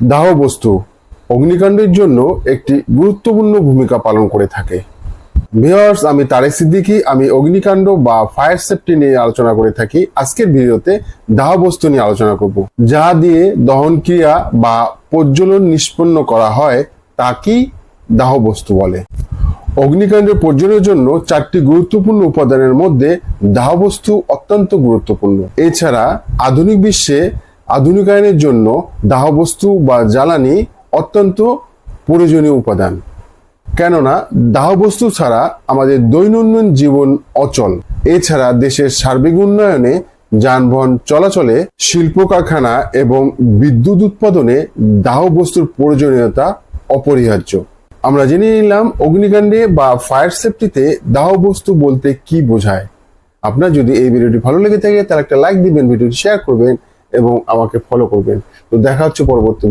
দাহ বস্তু অগ্নিকাণ্ডের জন্য একটি গুরুত্বপূর্ণ ভূমিকা পালন করে থাকে। ভিউয়ার্স, আমি তারেক সিদ্দিকী। আমি অগ্নিকাণ্ড বা ফায়ার সেফটি নিয়ে আলোচনা করে থাকি। আজকের ভিডিওতে দাহ বস্তু নিয়ে আলোচনা করব, যা দিয়ে দহন ক্রিয়া বা প্রজ্বলন নিষ্পন্ন করা হয় তাকেই দাহ বস্তু বলে। অগ্নিকাণ্ডের প্রজ্বলনের জন্য 4টি গুরুত্বপূর্ণ উপাদানের মধ্যে দাহ বস্তু অত্যন্ত গুরুত্বপূর্ণ। এছাড়া আধুনিক বিশ্বে আধুনিকায়নের জন্য দাহ বস্তু বা জ্বালানি অত্যন্ত প্রয়োজনীয় উপাদান, কেননা দাহ বস্তু ছাড়া আমাদের দৈনন্দিন জীবন অচল। এছাড়া দেশের সার্বিক উন্নয়নে, যানবাহন চলাচলে, শিল্প কারখানা এবং বিদ্যুৎ উৎপাদনে দাহ বস্তুর প্রয়োজনীয়তা অপরিহার্য। আমরা জেনে নিলাম অগ্নিকাণ্ডে বা ফায়ার সেফটিতে দাহ বস্তু বলতে কি বোঝায়। আপনার যদি এই ভিডিওটি ভালো লেগে থাকে তাহলে একটা লাইক দিবেন, ভিডিওটি শেয়ার করবেন এবং আমাকে ফলো করবেন। তো দেখা হচ্ছে পরবর্তী